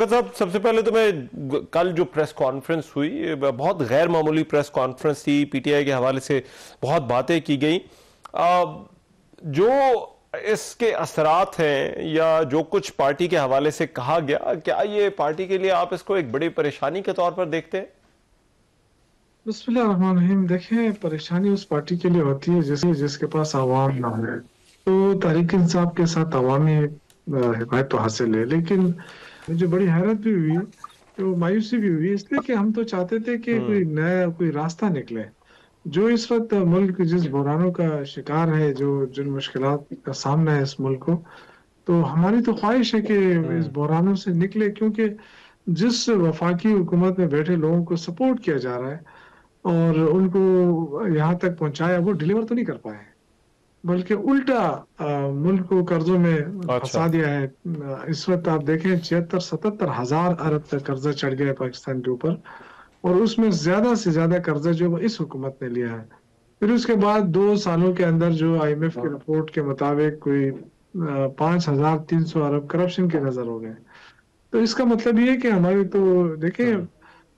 صاحب سب سے پہلے تو میں کل جو پریس کانفرنس ہوئی بہت غیر معمولی پریس کانفرنس تھی، پی ٹی آئی کے حوالے سے بہت باتیں کی گئیں. جو اس کے اثرات ہیں یا جو کچھ پارٹی کے حوالے سے کہا گیا، کیا یہ پارٹی کے لیے آپ اس کو ایک بڑی پریشانی کے طور پر دیکھتے ہیں؟ بسم اللہ الرحمن الرحیم. دیکھیں، پریشانی اس پارٹی کے لیے ہوتی ہے جس کے پاس عوام نہ ہو. تو تحریک انصاف کے ساتھ عوامی حمایت تو حاصل ہے، لیکن مجھے بڑی حیرت بھی ہوئی، تو مایوسی بھی ہوئی، اس لیے کہ ہم تو چاہتے تھے کہ کوئی نیا کوئی راستہ نکلے. جو اس وقت ملک جس بحرانوں کا شکار ہے، جن مشکلات کا سامنا ہے اس ملک کو، تو ہماری تو خواہش ہے کہ اس بحرانوں سے نکلے، کیونکہ جس وفاقی حکومت میں بیٹھے لوگوں کو سپورٹ کیا جا رہا ہے اور ان کو یہاں تک پہنچایا، وہ ڈیلیور تو نہیں کر پائے، بلکہ الٹا ملک کو قرضوں میں اچھا. پھنسا دیا ہے. اس وقت آپ دیکھیں 76-77 ہزار ارب تک قرضہ چڑھ گیا ہے پاکستان کے اوپر، اور اس میں زیادہ سے زیادہ قرضہ جو اس حکومت نے لیا ہے. پھر اس کے بعد 2 سالوں کے اندر جو آئی ایم ایف کی رپورٹ کے مطابق کوئی 5300 ارب کرپشن کے نظر ہو گئے. تو اس کا مطلب یہ ہے کہ ہمارے تو دیکھیں،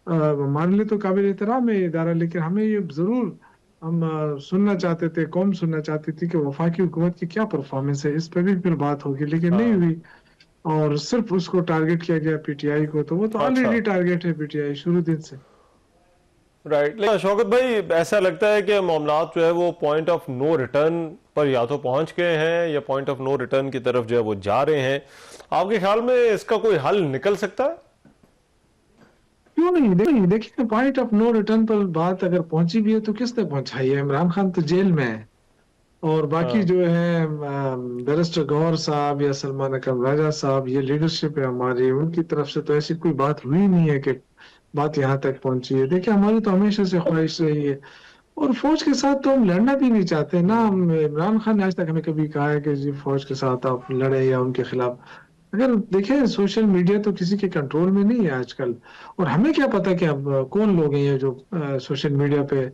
ہمارے لیے تو قابل احترام ہے یہ ادارہ، لیکن ہمیں یہ ضرور ہم سننا چاہتے تھے، قوم سننا چاہتی تھی کہ وفاقی حکومت کی کیا پرفارمنس ہے. اس پہ بھی پھر بات ہوگی، لیکن نہیں ہوئی، اور صرف اس کو ٹارگٹ کیا گیا پی ٹی آئی کو. تو وہ تو اچھا، آلریڈی ٹارگٹ ہے پی ٹی آئی شروع دن سے. رائٹ. شوکت بھائی، ایسا لگتا ہے کہ معاملات جو ہے وہ پوائنٹ آف نو ریٹرن پر یا تو پہنچ گئے ہیں یا پوائنٹ آف نو ریٹرن کی طرف جو ہے وہ جا رہے ہیں. آپ کے خیال میں اس کا کوئی حل نکل سکتا ہے؟ کیوں نہیں؟ دیکھیں، پوائنٹ آف نو ریٹرن پر بات اگر پہنچی بھی ہے تو کس نے پہنچائی ہے؟ عمران خان تو جیل میں ہے، اور باقی جو ہے بیرسٹر گوہر صاحب یا سلمان اکرم راجہ صاحب، یہ لیڈرشپ ہے ہماری، ان کی طرف سے تو ایسی کوئی بات ہوئی نہیں ہے کہ بات یہاں تک پہنچی ہے. دیکھیں، ہماری تو ہمیشہ سے خواہش رہی ہے، اور فوج کے ساتھ تو ہم لڑنا بھی نہیں چاہتے نا. عمران خان نے آج تک ہمیں کبھی کہا ہے کہ جی فوج کے ساتھ آپ لڑیں یا ان کے خلاف. اگر دیکھیں، سوشل میڈیا تو کسی کے کنٹرول میں نہیں ہے آج کل، اور ہمیں کیا پتا کہ اب کون لوگ ہیں یہ جو سوشل میڈیا پہ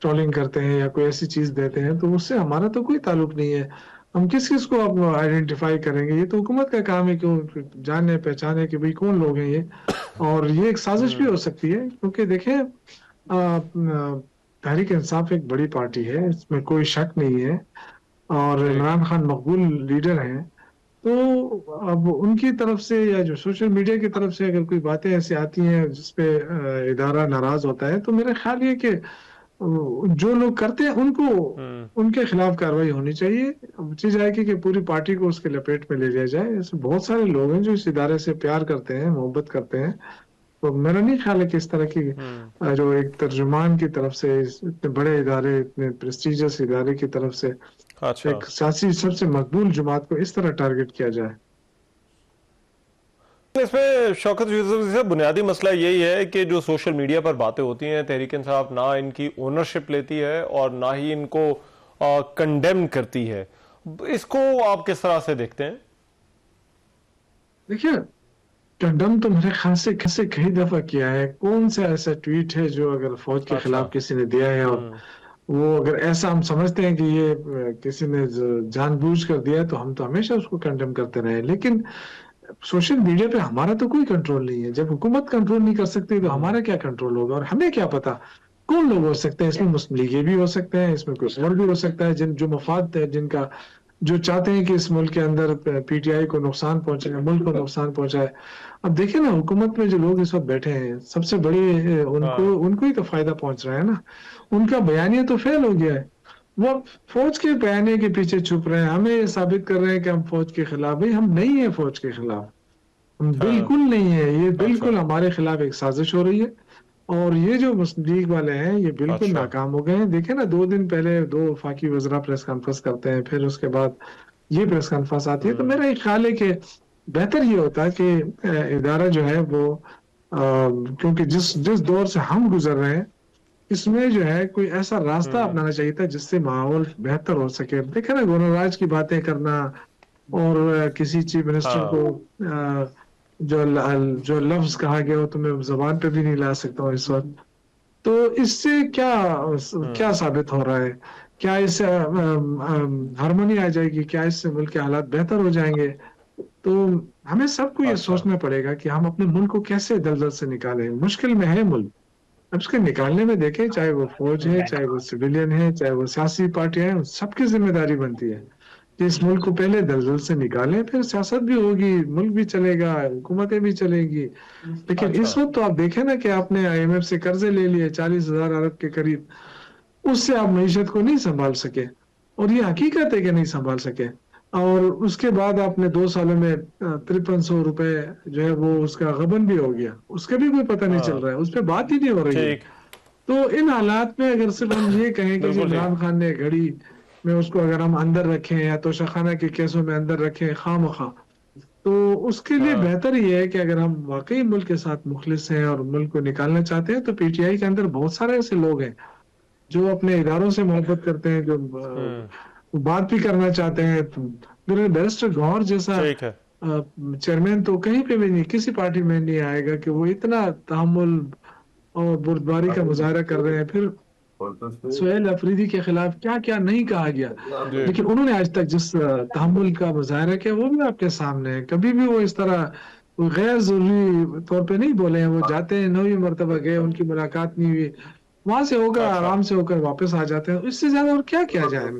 ٹرولنگ کرتے ہیں یا کوئی ایسی چیز دیتے ہیں. تو اس سے ہمارا تو کوئی تعلق نہیں ہے. ہم کس کو اب آئیڈینٹیفائی کریں گے؟ یہ تو حکومت کا کام ہے کہ جاننے پہچانے کہ بھئی کون لوگ ہیں یہ. اور یہ ایک سازش بھی ہو سکتی ہے، کیونکہ دیکھیں، تحریک انصاف ایک بڑی پارٹی ہے، اس میں کوئی شک نہیں ہے، اور جی. عمران خان مقبول لیڈر ہیں. تو اب ان کی طرف سے یا جو سوشل میڈیا کی طرف سے اگر کوئی باتیں ایسی آتی ہیں جس پہ ادارہ ناراض ہوتا ہے، تو میرا خیال یہ کہ جو لوگ کرتے ہیں ان کے خلاف کارروائی ہونی چاہیے. چیز ہے کہ پوری پارٹی کو اس کے لپیٹ میں لے لیا جائے. ایسے بہت سارے لوگ ہیں جو اس ادارے سے پیار کرتے ہیں، محبت کرتے ہیں. تو میرا نہیں خیال ہے کہ اس طرح کی جو ایک ترجمان کی طرف سے اتنے بڑے ادارے، اتنے پریسٹیجس ادارے کی طرف سے اچھا. ایک سیاسی سب سے مقبول جماعت کو اس طرح ٹارگٹ کیا جائے. اس میں شوکت یوسف سے بنیادی مسئلہ یہی ہے کہ جو سوشل میڈیا پر باتیں ہوتی ہیں، تحریک انصاف نہ ان کی اونرشپ لیتی ہے اور نہ ہی ان کو کنڈیم کرتی ہے. اس کو آپ کس طرح سے دیکھتے ہیں؟ دیکھیے، کنڈم تو میرے خیال سے کئی دفعہ کیا ہے. کون سا ایسا ٹویٹ ہے جو اگر فوج کے اچھا. خلاف کسی نے دیا ہے، اور وہ اگر ایسا ہم سمجھتے ہیں کہ یہ کسی نے جان بوجھ کر دیا، تو ہم تو ہمیشہ اس کو کنڈم کرتے رہے. لیکن سوشل میڈیا پہ ہمارا تو کوئی کنٹرول نہیں ہے. جب حکومت کنٹرول نہیں کر سکتی تو ہمارا کیا کنٹرول ہوگا؟ اور ہمیں کیا پتا کون لوگ ہو سکتے ہیں اس میں؟ مسلم لیگی بھی ہو سکتے ہیں، اس میں کوئی اور بھی ہو سکتا ہے، جو مفاد ہے، جو چاہتے ہیں کہ اس ملک کے اندر پی ٹی آئی کو نقصان پہنچے، ملک کو نقصان پہنچائے. اب دیکھیں نا، حکومت میں جو لوگ اس وقت بیٹھے ہیں، سب سے بڑی ان کو ہی تو فائدہ پہنچ رہا ہے نا. ان کا بیانیہ تو فیل ہو گیا ہے. وہ فوج کے بیانیے کے پیچھے چھپ رہے ہیں، ہمیں یہ ثابت کر رہے ہیں کہ ہم فوج کے خلاف. بھائی ہم نہیں ہیں فوج کے خلاف، ہم بالکل نہیں ہے. یہ اچھا. بالکل ہمارے خلاف ایک سازش ہو رہی ہے، اور یہ جو مسلم لیگ والے ہیں یہ بالکل اچھا. ناکام ہو گئے ہیں. دیکھیں نا، 2 دن پہلے 2 وفاقی وزراء پریس کانفرنس کرتے ہیں، پھر اس کے بعد یہ پریس کانفرنس آتی ہے. تو میرا ایک خیال ہے کہ بہتر یہ ہوتا ہے کہ ادارہ جو ہے وہ کیونکہ جس دور سے ہم گزر رہے ہیں، اس میں جو ہے کوئی ایسا راستہ اپنانا چاہیے تھا جس سے ماحول بہتر ہو سکے. دیکھیں نا، گورنر راج کی باتیں کرنا اور کسی چیف منسٹر کو جو لفظ کہا گیا ہو تو میں زبان پہ بھی نہیں لا سکتا ہوں اس وقت. تو اس سے کیا ثابت ہو رہا ہے؟ کیا اس سے ہارمونی آ جائے گی؟ کیا اس سے ملک کے حالات بہتر ہو جائیں گے؟ تو ہمیں سب کو یہ اچھا سوچنا پڑے گا کہ ہم اپنے ملک کو کیسے دلدل سے نکالیں. مشکل میں ہے ملک. اب اس کے نکالنے میں دیکھیں، چاہے وہ فوج ہے، چاہے وہ سویلین ہے، چاہے وہ سیاسی پارٹیاں ہیں، سب کی ذمہ داری بنتی ہے کہ اس ملک کو پہلے دلدل سے نکالیں، پھر سیاست بھی ہوگی، ملک بھی چلے گا، حکومتیں بھی چلیں گی. لیکن اچھا اس وقت تو آپ دیکھیں نا کہ آپ نے IMF سے قرضے لے لیے 40,000 ارب کے قریب. اس سے آپ معیشت کو نہیں سنبھال سکے، اور یہ حقیقت ہے کہ نہیں سنبھال سکے. اور اس کے بعد آپ نے 2 سالوں میں 5300 روپے جو ہے وہ اس کا غبن بھی ہو گیا، اس کا بھی کوئی پتہ نہیں چل ہاں رہا ہے، اس پہ بات ہی نہیں ہو رہی ہے. ٹھیک تو ان حالات میں اگر صرف ہم یہ کہیں کہ جی بالکل ٹھیک عمران خان نے گھڑی میں اس کو اگر ہم اندر رکھیں یا توشہ کے کیسوں میں اندر رکھیں خواہ مخواہ، تو اس کے لیے ہاں بہتر یہ ہے کہ اگر ہم واقعی ملک کے ساتھ مخلص ہیں اور ملک کو نکالنا چاہتے ہیں، تو PTI کے اندر بہت سارے ایسے لوگ ہیں جو اپنے اداروں سے محبت کرتے ہیں، جو ہوں بات بھی کرنا چاہتے ہیں. بیرسٹر گوہر جیسا ٹھیک ہے چیئرمین تو کہیں پہ بھی نہیں، کسی پارٹی میں نہیں آئے گا کہ وہ اتنا تحمل اور بردباری کا مظاہرہ کر رہے ہیں. پھر سہیل افریدی کے خلاف کیا کیا نہیں کہا گیا، جی لیکن انہوں نے آج تک جس تحمل کا مظاہرہ کیا وہ بھی آپ کے سامنے ہے. کبھی بھی وہ اس طرح غیر ضروری طور پہ نہیں بولے ہیں. وہ جاتے ہیں، 9ویں مرتبہ گئے، ان کی ملاقات نہیں ہوئی، وہاں سے ہو کر اچھا آرام سے ہو کر واپس آ جاتے ہیں. اس سے زیادہ اور کیا کیا جائے.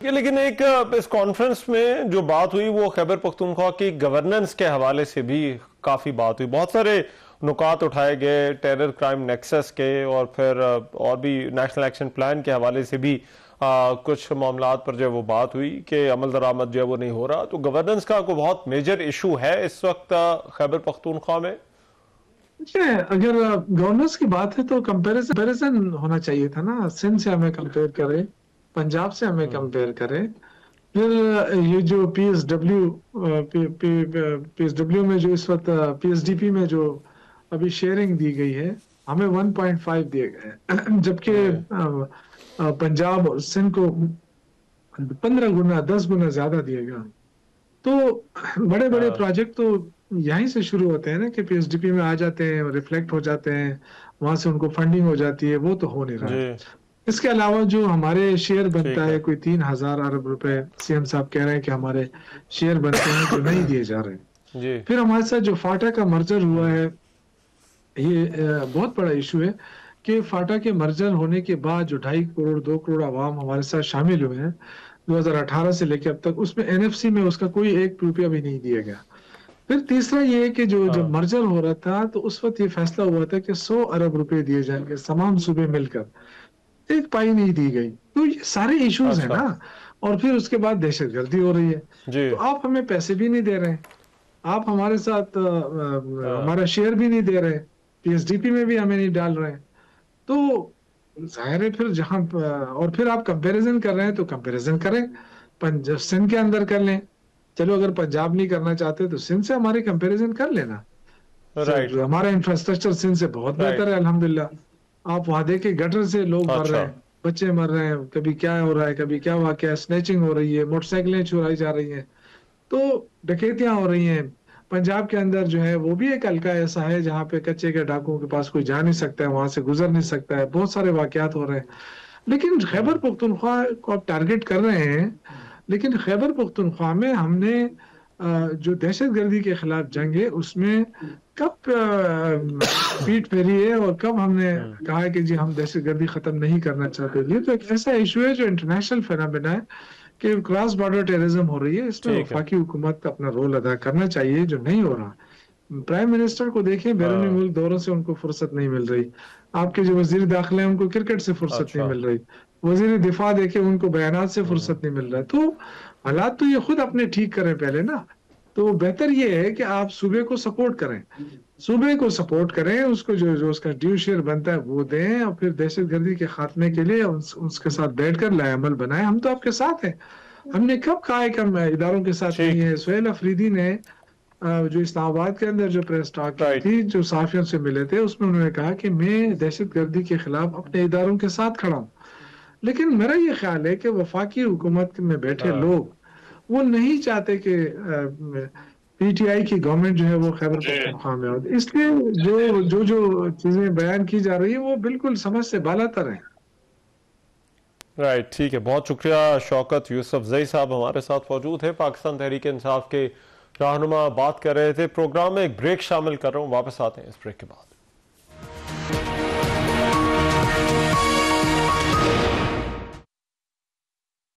لیکن ایک اس کانفرنس میں جو بات ہوئی وہ خیبر پختونخوا کی گورننس کے حوالے سے بھی کافی بات ہوئی. بہت سارے نکات اٹھائے گئے ٹیرر کرائم نیکسس کے، اور پھر اور بھی نیشنل ایکشن پلان کے حوالے سے بھی کچھ معاملات پر جو وہ بات ہوئی کہ عمل درآمد جو ہے وہ نہیں ہو رہا. تو گورننس کا کوئی بہت میجر ایشو ہے اس وقت خیبر پختونخوا میں. اگر گورننس کی بات ہے تو کمپیریزن ہونا چاہیے تھا نا. سندھ سے ہمیں کمپیئر کرے، پنجاب سے ہمیں کمپیئر کرے، پھر یہ جو PSW میں جو اس وقت PSDP میں جو ابھی شیئرنگ دی گئی ہے، ہمیں 1.5 دیے گئے، جبکہ جی پنجاب اور سندھ کو 15 گنا 10 گنا زیادہ دیے گا. تو بڑے بڑے ہاں پروجیکٹ تو یہیں سے شروع ہوتے ہیں نا کہ PSDP میں آ جاتے ہیں، ریفلیکٹ ہو جاتے ہیں، وہاں سے ان کو فنڈنگ ہو جاتی ہے. وہ تو ہو نہیں رہا ہے. جی اس کے علاوہ جو ہمارے شیئر بنتا ٹھیک ہے ہے کوئی 3,000 ارب روپے، CM صاحب کہہ رہے ہیں کہ ہمارے شیئر بنتے ہیں جو نہیں دیے جا رہے ہیں. جی پھر ہمارے ساتھ جو فاٹا کا مرجر ہوا ہے، یہ بہت بڑا ایشو ہے کہ فاٹا کے مرجر ہونے کے بعد جو 2.5 کروڑ 2 کروڑ عوام ہمارے ساتھ شامل ہوئے ہیں 2018 سے لے کے اب تک، اس میں NFC میں اس کا کوئی 1 روپیہ بھی نہیں دیا گیا. پھر تیسرا یہ ہے کہ جب ہاں مرجر ہو رہا تھا تو اس وقت یہ فیصلہ ہوا تھا کہ 100 ارب روپے دیے جائیں گے تمام صوبے مل کر، ایک پائی نہیں دی گئی. تو یہ سارے ایشوز ہیں اچھا نا. اور پھر اس کے بعد دہشت گردی ہو رہی ہے. جی تو آپ ہمیں پیسے بھی نہیں دے رہے ہیں، آپ ہمارے ساتھ ہاں ہمارا شیئر بھی نہیں دے رہے، PSDP میں بھی ہمیں نہیں ڈال رہے ہیں. تو ظاہر ہے پھر جہاں اور پھر آپ کمپیریزن کر رہے ہیں تو کمپیریزن کریں، سندھ کے اندر کر لیں. چلو اگر پنجاب نہیں کرنا چاہتے تو سندھ سے ہماری کمپیریزن کر لینا. رائٹ ہمارا انفراسٹرکچر سندھ سے بہت بہتر رائٹ ہے الحمدللہ. آپ وہاں دیکھیں گٹر سے لوگ مر رہے اچھا ہیں، بچے مر رہے ہیں، کبھی کیا ہو رہا ہے، کبھی کیا واقعہ ہے، سنیچنگ ہو رہی ہے، موٹر سائیکلیں چرائی جا رہی ہیں، تو ڈکیتیاں ہو رہی ہیں. پنجاب کے اندر جو ہے وہ بھی ایک حلقہ ایسا ہے جہاں پہ کچے کے ڈاکوؤں کے پاس کوئی جا نہیں سکتا ہے، وہاں سے گزر نہیں سکتا ہے. بہت سارے واقعات ہو رہے ہیں. لیکن خیبر پختونخوا کو آپ ٹارگٹ کر رہے ہیں، لیکن خیبر پختونخوا میں ہم نے جو دہشت گردی کے خلاف جنگ ہے اس میں کب پیٹ پھیری ہے اور کب ہم نے کہا ہے کہ جی ہم دہشت گردی ختم نہیں کرنا چاہتے. یہ تو ایک ایسا ایشو ہے جو انٹرنیشنل فینامنا ہے کہ کراس بارڈر ٹیررزم ہو رہی ہے. اس میں ٹھیک ہے وفاقی حکومت اپنا رول ادا کرنا چاہیے جو نہیں ہو رہا. پرائم منسٹر کو دیکھیں، بیرونی ہاں ملک دوروں سے ان کو فرصت نہیں مل رہی. آپ کے جو وزیر داخلہ ہیں ان کو کرکٹ سے فرصت نہیں اچھا مل رہی. وزیر دفاع دیکھیں ان کو بیانات سے فرصت نہیں مل رہا ہے. تو حالات تو یہ خود اپنے ٹھیک کریں پہلے نا. تو بہتر یہ ہے کہ آپ صوبے کو سپورٹ کریں، صوبے کو سپورٹ کریں، اس کو جو اس کا ڈیو شیئر بنتا ہے وہ دیں، اور پھر دہشت گردی کے خاتمے کے لیے اس کے ساتھ بیٹھ کر لائے عمل بنائیں. ہم تو آپ کے ساتھ ہیں. ہم نے کب کہا ہے کہ ہم اداروں کے ساتھ نہیں ٹھیک ہے. سہیل افریدی نے جو اسلام آباد کے اندر جو پریس ٹاک کی رائٹ تھی، جو صحافیوں سے ملے تھے، اس میں انہوں نے کہا کہ میں دہشت گردی کے خلاف اپنے اداروں کے ساتھ کھڑا ہوں. لیکن میرا یہ خیال ہے کہ وفاقی حکومت میں بیٹھے ہاں لوگ وہ نہیں چاہتے کہ PTI کی گورنمنٹ جو ہے وہ خیبر پختونخوا میں ہوتی. اس لیے جو چیزیں بیان کی جا رہی ہیں وہ بالکل سمجھ سے بالاتر ہیں. رائٹ، ٹھیک ہے، بہت شکریہ شوکت یوسف زئی صاحب ہمارے ساتھ موجود ہیں، پاکستان تحریک انصاف کے رہنما بات کر رہے تھے. پروگرام میں ایک بریک شامل کر رہا ہوں، واپس آتے ہیں اس بریک کے بعد.